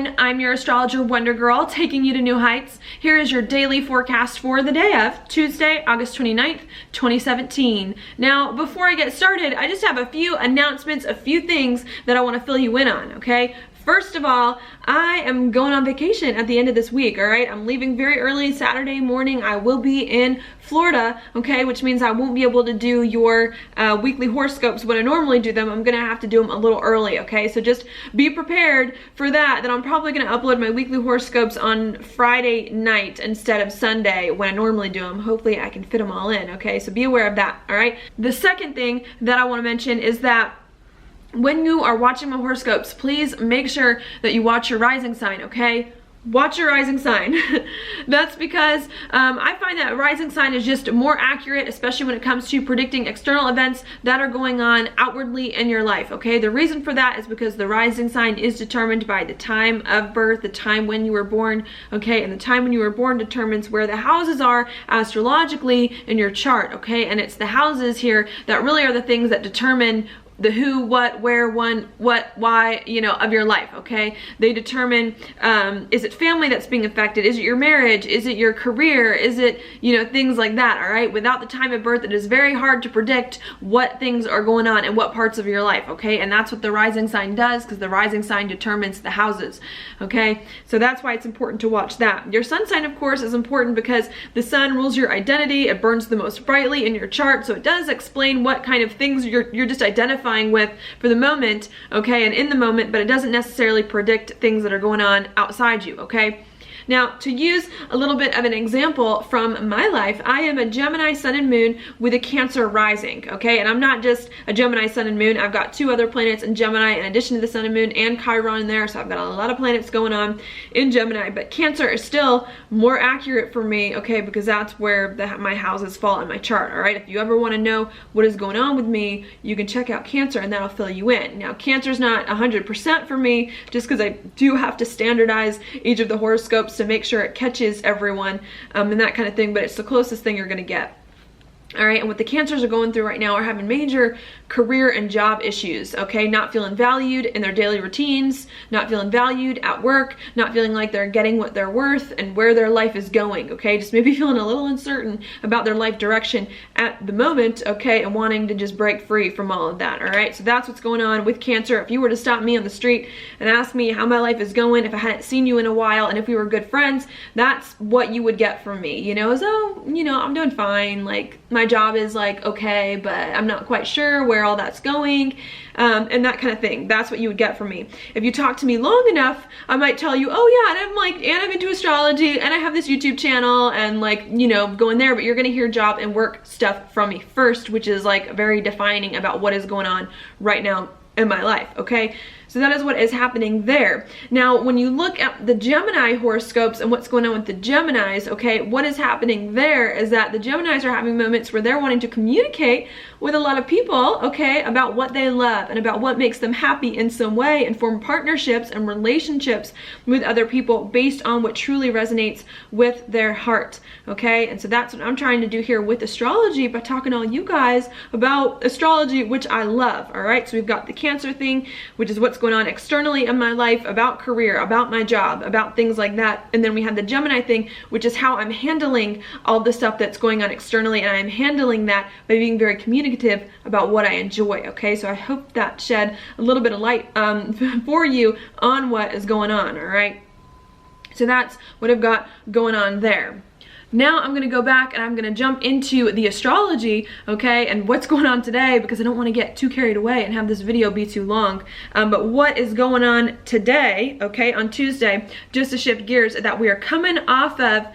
everyone, I'm your astrologer Wonder Girl, taking you to new heights. Here is your daily forecast for the day of Tuesday, August 29th, 2017. Now, before I get started, I just have a few announcements, a few things that I want to fill you in on, okay? First of all, I am going on vacation at the end of this week, all right? I'm leaving very early Saturday morning. I will be in Florida, okay, which means I won't be able to do your weekly horoscopes when I normally do them. I'm gonna have to do them a little early, okay? So just be prepared for that I'm probably gonna upload my weekly horoscopes on Friday night instead of Sunday when I normally do them. Hopefully I can fit them all in, okay? So be aware of that, all right? The second thing that I wanna mention is that when you are watching my horoscopes, please make sure that you watch your rising sign, okay? Watch your rising sign. That's because I find that rising sign is just more accurate, especially when it comes to predicting external events that are going on outwardly in your life, okay? The reason for that is because the rising sign is determined by the time of birth, the time when you were born, okay? And the time when you were born determines where the houses are astrologically in your chart, okay? And it's the houses here that really are the things that determine the who, what, where, when, what, why, you know, of your life, okay? They determine, is it family that's being affected? Is it your marriage? Is it your career? Is it, you know, things like that, all right? Without the time of birth, it is very hard to predict what things are going on in what parts of your life, okay? And that's what the rising sign does, because the rising sign determines the houses, okay? So that's why it's important to watch that. Your sun sign, of course, is important because the sun rules your identity. It burns the most brightly in your chart, so it does explain what kind of things you're just identifying with for the moment, okay, and in the moment, but it doesn't necessarily predict things that are going on outside you, okay? Now, to use a little bit of an example from my life, I am a Gemini sun and moon with a Cancer rising, okay? And I'm not just a Gemini sun and moon. I've got two other planets in Gemini in addition to the sun and moon and Chiron in there, so I've got a lot of planets going on in Gemini, but Cancer is still more accurate for me, okay, because that's where my houses fall in my chart, all right? If you ever want to know what is going on with me, you can check out Cancer and that'll fill you in. Now, Cancer's not 100% for me just because I do have to standardize each of the horoscopes to make sure it catches everyone and that kind of thing, but it's the closest thing you're gonna get. All right, and what the Cancers are going through right now are having major career and job issues, okay? Not feeling valued in their daily routines, not feeling valued at work, not feeling like they're getting what they're worth and where their life is going, okay? Just maybe feeling a little uncertain about their life direction at the moment, okay? And wanting to just break free from all of that, all right? So that's what's going on with Cancer. If you were to stop me on the street and ask me how my life is going, if I hadn't seen you in a while, and if we were good friends, that's what you would get from me, you know? So, you know, I'm doing fine, like, my job is like okay, but I'm not quite sure where all that's going, and that kind of thing. That's what you would get from me. If you talk to me long enough, I might tell you, oh yeah, and I'm into astrology, and I have this YouTube channel, and like, you know, going there, but you're gonna hear job and work stuff from me first, which is like very defining about what is going on right now in my life, okay? So that is what is happening there. Now, when you look at the Gemini horoscopes and what's going on with the Geminis, okay, what is happening there is that the Geminis are having moments where they're wanting to communicate with a lot of people, okay, about what they love and about what makes them happy in some way, and form partnerships and relationships with other people based on what truly resonates with their heart, okay? And so that's what I'm trying to do here with astrology by talking to all you guys about astrology, which I love, all right? So we've got the Cancer thing, which is what's going on externally in my life, about career, about my job, about things like that. And then we have the Gemini thing, which is how I'm handling all the stuff that's going on externally, and I'm handling that by being very communicative about what I enjoy, okay? So I hope that shed a little bit of light for you on what is going on, all right? So that's what I've got going on there. Now I'm gonna go back and I'm gonna jump into the astrology, okay, and what's going on today, because I don't want to get too carried away and have this video be too long. But what is going on today, okay, on Tuesday, just to shift gears, that we are coming off of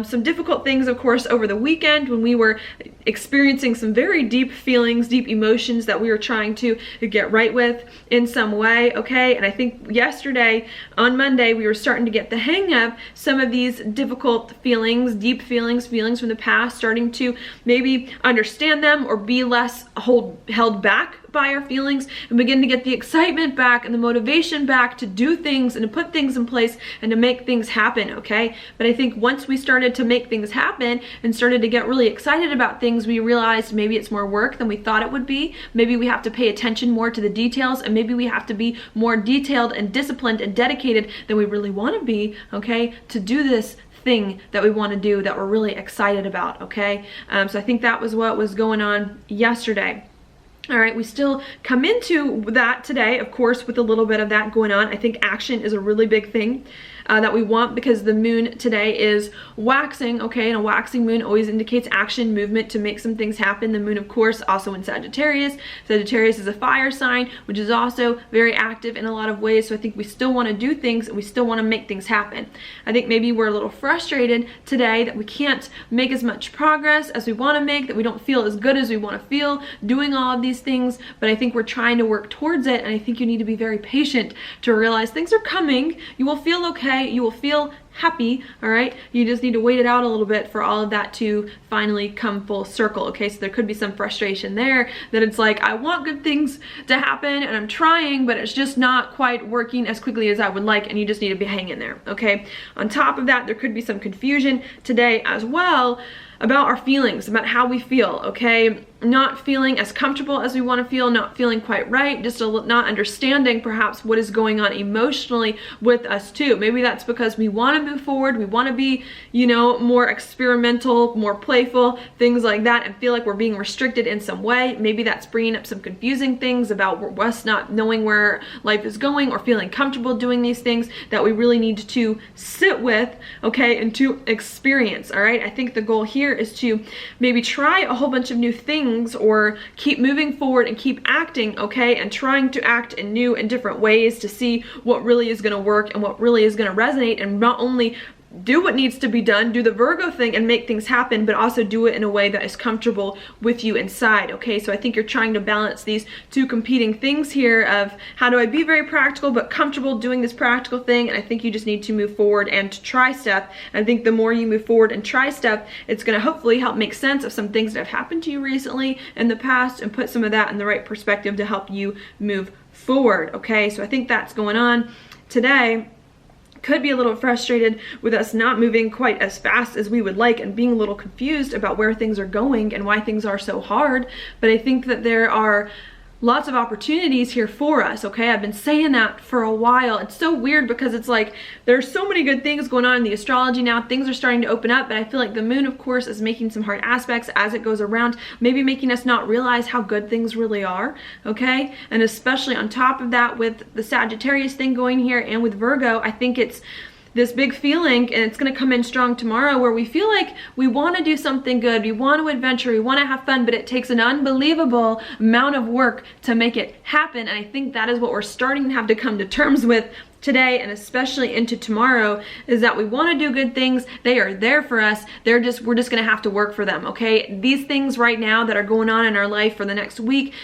some difficult things, of course, over the weekend when we were experiencing some very deep feelings, deep emotions that we were trying to get right with in some way, okay? And I think yesterday, on Monday, we were starting to get the hang of some of these difficult feelings, deep deep feelings from the past, starting to maybe understand them or be less held back by our feelings, and begin to get the excitement back and the motivation back to do things and to put things in place and to make things happen, okay? But I think once we started to make things happen and started to get really excited about things, we realized maybe it's more work than we thought it would be. Maybe we have to pay attention more to the details, and maybe we have to be more detailed and disciplined and dedicated than we really want to be, okay, to do this thing that we want to do, that we're really excited about, okay? So I think that was what was going on yesterday. All right, we still come into that today, of course, with a little bit of that going on. I think action is a really big thing that we want, because the moon today is waxing, okay? And a waxing moon always indicates action, movement, to make some things happen. The moon, of course, also in Sagittarius. Sagittarius is a fire sign, which is also very active in a lot of ways. So I think we still want to do things, and we still want to make things happen. I think maybe we're a little frustrated today that we can't make as much progress as we want to make, that we don't feel as good as we want to feel doing all of these things, but I think we're trying to work towards it. And I think you need to be very patient to realize things are coming. You will feel okay. You will feel happy, all right? You just need to wait it out a little bit for all of that to finally come full circle, okay? So there could be some frustration there, that it's like, I want good things to happen and I'm trying, but it's just not quite working as quickly as I would like, and you just need to be hanging there, okay? On top of that, there could be some confusion today as well about our feelings, about how we feel, okay? Not feeling as comfortable as we want to feel, not feeling quite right, just not understanding perhaps what is going on emotionally with us too. Maybe that's because we want to move forward, we want to be, you know, more experimental, more playful, things like that, and feel like we're being restricted in some way. Maybe that's bringing up some confusing things about us not knowing where life is going or feeling comfortable doing these things that we really need to sit with, okay, and to experience, all right? I think the goal here is to maybe try a whole bunch of new things, or keep moving forward and keep acting, okay, and trying to act in new and different ways to see what really is going to work and what really is going to resonate, and not only do what needs to be done, do the Virgo thing and make things happen, but also do it in a way that is comfortable with you inside, okay? So I think you're trying to balance these two competing things here of how do I be very practical but comfortable doing this practical thing, and I think you just need to move forward and to try stuff. I think the more you move forward and try stuff, it's going to hopefully help make sense of some things that have happened to you recently in the past, and put some of that in the right perspective to help you move forward, okay? So I think that's going on today. Could be a little frustrated with us not moving quite as fast as we would like, and being a little confused about where things are going and why things are so hard. But I think that there are lots of opportunities here for us, okay? I've been saying that for a while. It's so weird because it's like there's so many good things going on in the astrology now. Things are starting to open up, but I feel like the moon, of course, is making some hard aspects as it goes around, maybe making us not realize how good things really are, okay? And especially on top of that, with the Sagittarius thing going here and with Virgo, I think it's this big feeling, and it's going to come in strong tomorrow, where we feel like we want to do something good, we want to adventure, we want to have fun, but it takes an unbelievable amount of work to make it happen. And I think that is what we're starting to have to come to terms with today, and especially into tomorrow, is that we want to do good things. They are there for us. We're just going to have to work for them, okay? These things right now that are going on in our life for the next week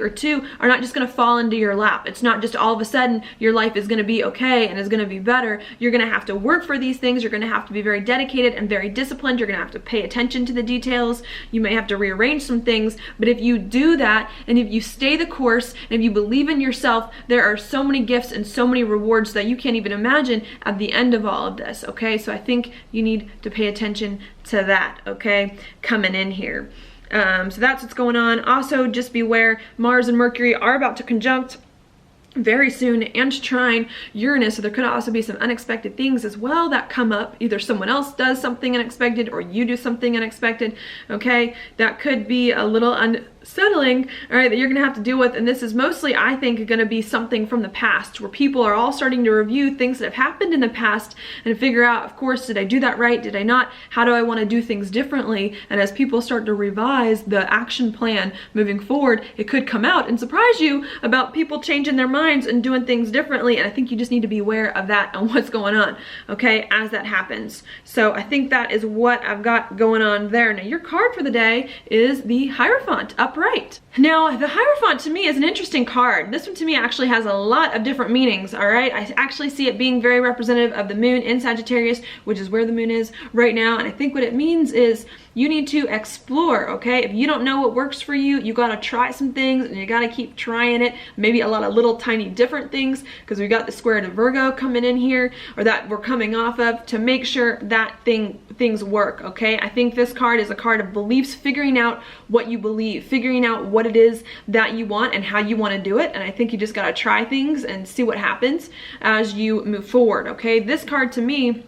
or two are not just going to fall into your lap. It's not just all of a sudden your life is going to be okay and is going to be better. You're going to have to work for these things. You're going to have to be very dedicated and very disciplined. You're going to have to pay attention to the details. You may have to rearrange some things, but if you do that, and if you stay the course, and if you believe in yourself, there are so many gifts and so many rewards that you can't even imagine at the end of all of this, okay? So I think you need to pay attention to that, okay, coming in here. So that's what's going on. Also, just beware, Mars and Mercury are about to conjunct very soon and trine Uranus, so there could also be some unexpected things as well that come up. Either someone else does something unexpected or you do something unexpected, okay? That could be a little unsettling, all right, that you're gonna have to deal with. And this is mostly, I think, gonna be something from the past, where people are all starting to review things that have happened in the past and figure out, of course, did I do that right? Did I not? How do I want to do things differently? And as people start to revise the action plan moving forward, it could come out and surprise you about people changing their minds and doing things differently. And I think you just need to be aware of that and what's going on, okay, as that happens. So I think that is what I've got going on there. Now, your card for the day is the Hierophant, up upright. Now, the Hierophant to me is an interesting card. This one to me actually has a lot of different meanings, all right? I actually see it being very representative of the moon in Sagittarius, which is where the moon is right now. And I think what it means is you need to explore, okay? If you don't know what works for you, you gotta try some things and you gotta keep trying it. Maybe a lot of little tiny different things, because we got the square to Virgo coming in here, or that we're coming off of, to make sure that things work, okay? I think this card is a card of beliefs, figuring out what you believe, figuring out what it is that you want and how you want to do it. And I think you just gotta try things and see what happens as you move forward, okay? This card to me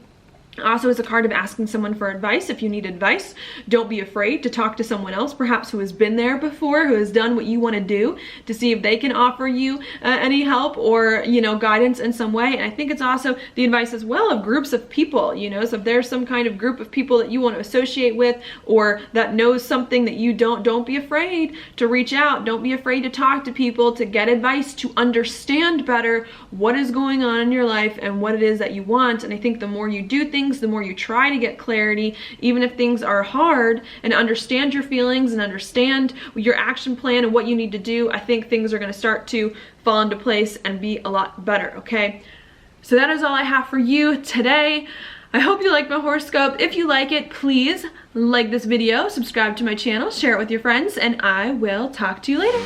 also is a card of asking someone for advice. If you need advice, don't be afraid to talk to someone else, perhaps who has been there before, who has done what you want to do, to see if they can offer you any help or, you know, guidance in some way. And I think it's also the advice as well of groups of people, you know, so if there's some kind of group of people that you want to associate with or that knows something that you don't be afraid to reach out. Don't be afraid to talk to people, to get advice, to understand better what is going on in your life and what it is that you want. And I think the more you do things, the more you try to get clarity, even if things are hard, and understand your feelings and understand your action plan and what you need to do, I think things are going to start to fall into place and be a lot better, okay? So that is all I have for you today. I hope you like my horoscope. If you like it, please like this video, subscribe to my channel, share it with your friends, and I will talk to you later.